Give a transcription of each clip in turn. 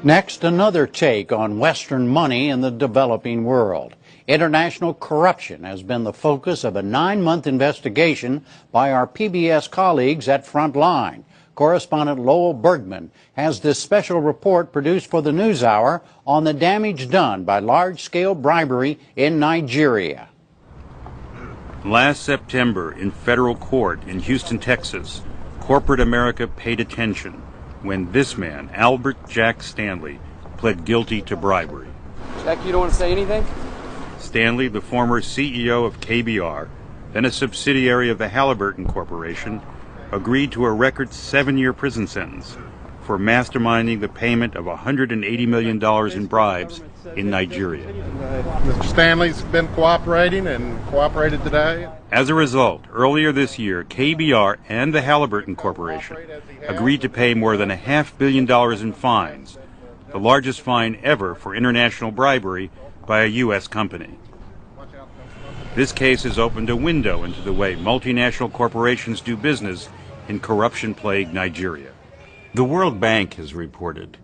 Next, another take on Western money in the developing world. International corruption has been the focus of a 9-month investigation by our PBS colleagues at Frontline. Correspondent Lowell Bergman has this special report produced for the NewsHour on the damage done by large-scale bribery in Nigeria. Last September, in federal court in Houston, Texas, corporate America paid attention when this man, Albert Jack Stanley, pled guilty to bribery. Jack, you don't want to say anything? Stanley, the former CEO of KBR, then a subsidiary of the Hillburton Corporation, agreed to a record 7-year prison sentence for masterminding the payment of $180 million in bribes in Nigeria. Mr. Stanley's been cooperating and cooperated today. As a result, earlier this year, KBR and the Hillburton Corporation agreed to pay more than $500 million in fines, the largest fine ever for international bribery by a U.S. company. This case has opened a window into the way multinational corporations do business in corruption-plagued Nigeria. The World Bank has reported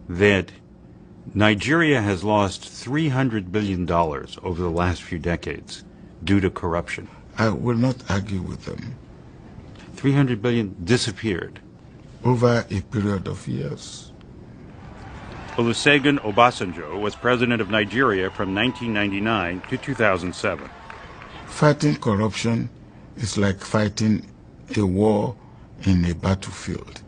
that Nigeria has lost $300 billion over the last few decades due to corruption. I will not argue with them. 300 billion disappeared. Over a period of years. Olusegun Obasanjo was president of Nigeria from 1999 to 2007. Fighting corruption is like fighting a war in a battlefield.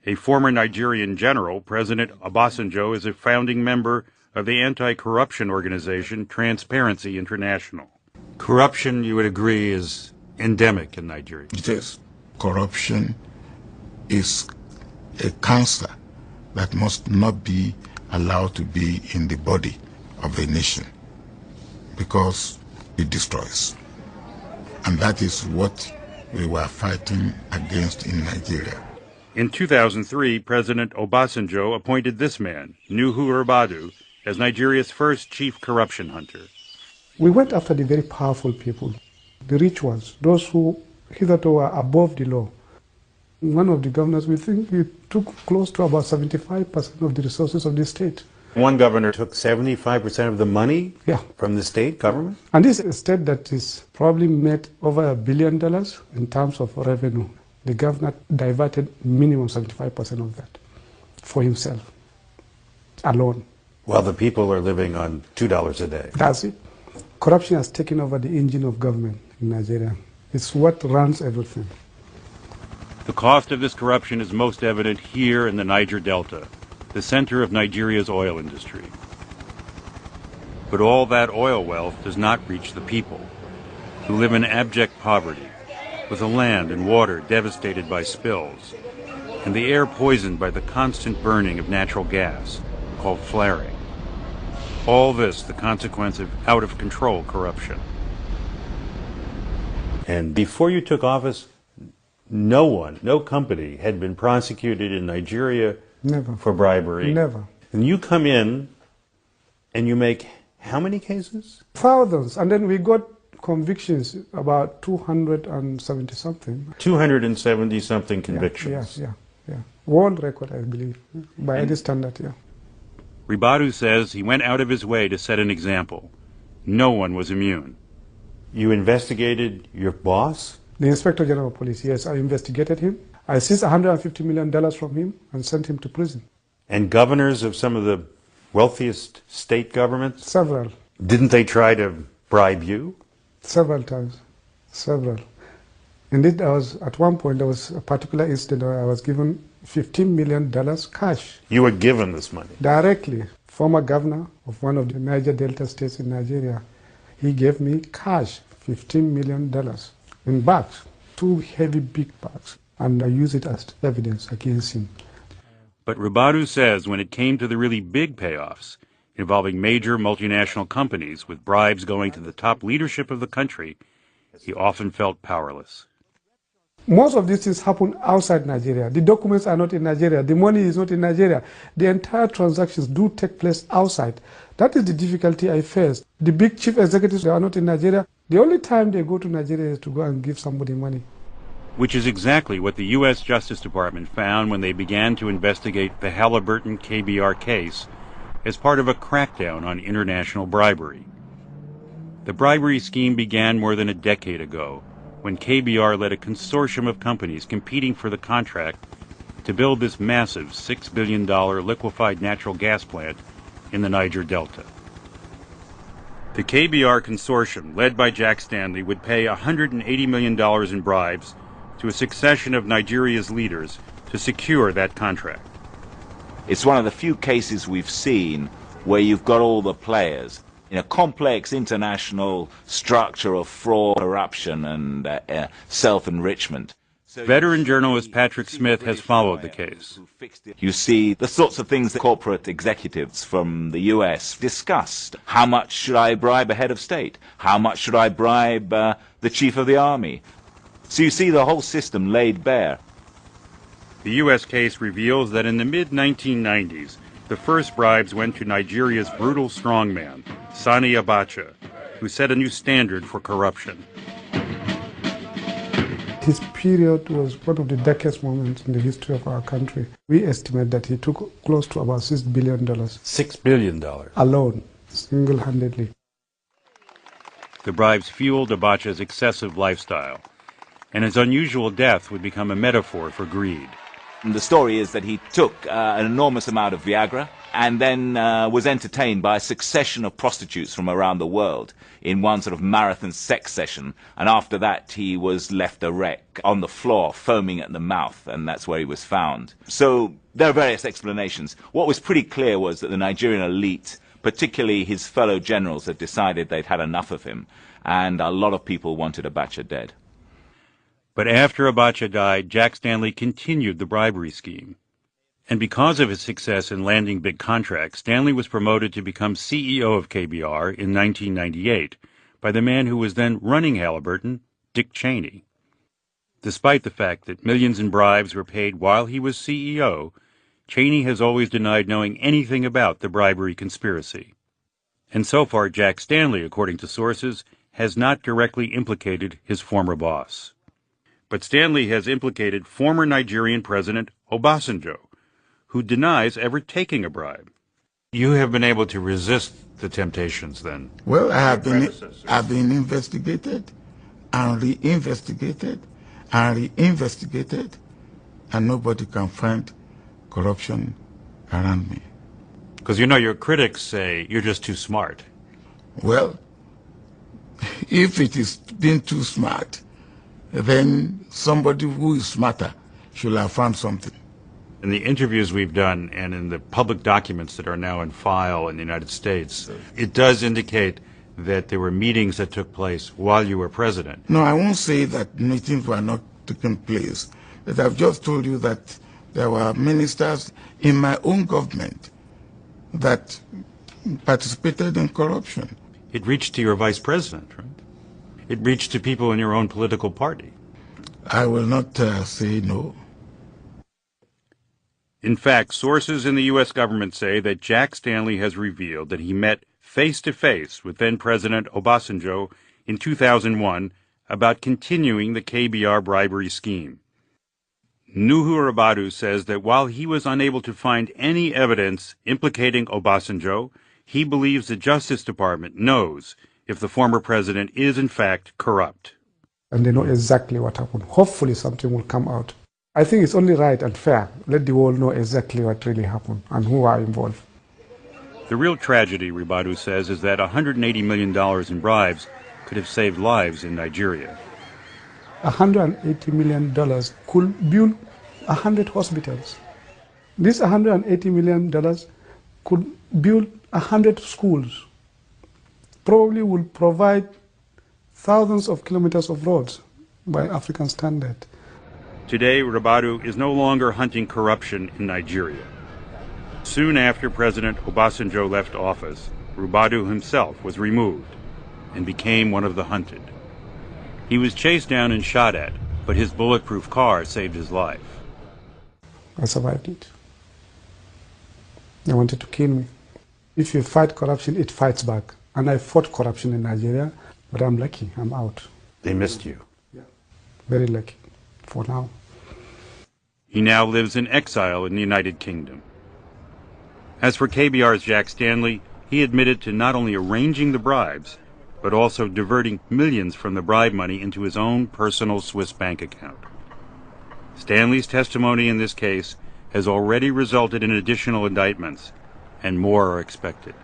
A former Nigerian general, President Obasanjo is a founding member of the anti-corruption organization Transparency International. Corruption, you would agree, is endemic in Nigeria. It is. Corruption is a cancer that must not be allowed to be in the body of a nation because it destroys. And that is what we were fighting against in Nigeria. In 2003, President Obasanjo appointed this man, Nuhu Ribadu, as Nigeria's first chief corruption hunter. We went after the very powerful people, the rich ones, those who hitherto were above the law. One of the governors, we think he took close to about 75% of the resources of the state. One governor took 75% of the money from the state government? And this is a state that is probably made over $1 billion in terms of revenue. The governor diverted minimum 75% of that for himself, alone. While the people are living on $2 a day. That's it. Corruption has taken over the engine of government in Nigeria. It's what runs everything. The cost of this corruption is most evident here in the Niger Delta, the center of Nigeria's oil industry. But all that oil wealth does not reach the people, who live in abject poverty, with the land and water devastated by spills, and the air poisoned by the constant burning of natural gas, called flaring. All this the consequence of out-of-control corruption. And before you took office, no company had been prosecuted in Nigeria for bribery. Never. And you come in and you make how many cases? Thousands. And then we got convictions, about 270-something. 270-something convictions. Yeah. World record, I believe, by any standard, Ribadu says he went out of his way to set an example. No one was immune. You investigated your boss? The Inspector General of Police, yes, I investigated him. I seized $150 million from him and sent him to prison. And governors of some of the wealthiest state governments? Several. Didn't they try to bribe you? Several times. Several. Indeed, at one point, there was a particular incident where I was given $15 million cash. You were given this money? Directly. Former governor of one of the Niger Delta states in Nigeria, he gave me cash, $15 million, in bags, 2 heavy big bags, and I used it as evidence against him. But Ribadu says when it came to the really big payoffs, involving major multinational companies with bribes going to the top leadership of the country, he often felt powerless. Most of these things happen outside Nigeria. The documents are not in Nigeria. The money is not in Nigeria. The entire transactions do take place outside. That is the difficulty I faced. The big chief executives, they are not in Nigeria. The only time they go to Nigeria is to go and give somebody money. which is exactly what the U.S. Justice Department found when they began to investigate the Hillburton KBR case as part of a crackdown on international bribery. The bribery scheme began more than a decade ago, when KBR led a consortium of companies competing for the contract to build this massive $6 billion liquefied natural gas plant in the Niger Delta. The KBR consortium, led by Jack Stanley, would pay $180 million in bribes to a succession of Nigeria's leaders to secure that contract. It's one of the few cases we've seen where you've got all the players in a complex international structure of fraud, corruption, and self-enrichment. Veteran journalist Patrick Smith has followed the case. You see the sorts of things that corporate executives from the U.S. discussed. How much should I bribe a head of state? How much should I bribe the chief of the army? So you see the whole system laid bare. The U.S. case reveals that in the mid-1990s, the first bribes went to Nigeria's brutal strongman, Sani Abacha, who set a new standard for corruption. His period was one of the darkest moments in the history of our country. We estimate that he took close to about $6 billion. $6 billion. Alone, single-handedly. The bribes fueled Abacha's excessive lifestyle, and his unusual death would become a metaphor for greed. And the story is that he took an enormous amount of Viagra and then was entertained by a succession of prostitutes from around the world in one sort of marathon sex session, and after that he was left a wreck on the floor, foaming at the mouth, and that's where he was found. So there are various explanations. What was pretty clear was that the Nigerian elite, particularly his fellow generals, had decided they'd had enough of him, and a lot of people wanted Abacha dead. But after Abacha died, Jack Stanley continued the bribery scheme. And because of his success in landing big contracts, Stanley was promoted to become CEO of KBR in 1998 by the man who was then running Hillburton, Dick Cheney. Despite the fact that millions in bribes were paid while he was CEO, Cheney has always denied knowing anything about the bribery conspiracy. And so far, Jack Stanley, according to sources, has not directly implicated his former boss. But Stanley has implicated former Nigerian President Obasanjo, who denies ever taking a bribe. You have been able to resist the temptations, then? Well, I've been investigated and re-investigated and re-investigated, and nobody can find corruption around me. Because you know your critics say you're just too smart. Well, if it is being too smart, then somebody who is smarter should have found something. In the interviews we've done and in the public documents that are now in file in the United States, it does indicate that there were meetings that took place while you were president. No, I won't say that meetings were not taking place. But I've just told you that there were ministers in my own government that participated in corruption. It reached to your vice president, right? It reached to people in your own political party. I will not say no. In fact, sources in the U.S. government say that Jack Stanley has revealed that he met face-to-face with then-President Obasanjo in 2001 about continuing the KBR bribery scheme. Nuhu Rabadu says that while he was unable to find any evidence implicating Obasanjo, he believes the Justice Department knows if the former president is in fact corrupt. And they know exactly what happened. Hopefully something will come out. I think it's only right and fair. Let the world know exactly what really happened and who are involved. The real tragedy, Rabadu says, is that $180 million in bribes could have saved lives in Nigeria. $180 million could build 100 hospitals. This $180 million could build 100 schools. Probably will provide thousands of kilometers of roads by African standard. Today, Rabadu is no longer hunting corruption in Nigeria. Soon after President Obasanjo left office, Rabadu himself was removed and became one of the hunted. He was chased down and shot at, but his bulletproof car saved his life. I survived it. They wanted to kill me. If you fight corruption, it fights back. And I fought corruption in Nigeria, but I'm lucky, I'm out. They missed you. Yeah. Very lucky. for now. He now lives in exile in the United Kingdom. As for KBR's Jack Stanley, he admitted to not only arranging the bribes, but also diverting millions from the bribe money into his own personal Swiss bank account. Stanley's testimony in this case has already resulted in additional indictments, and more are expected.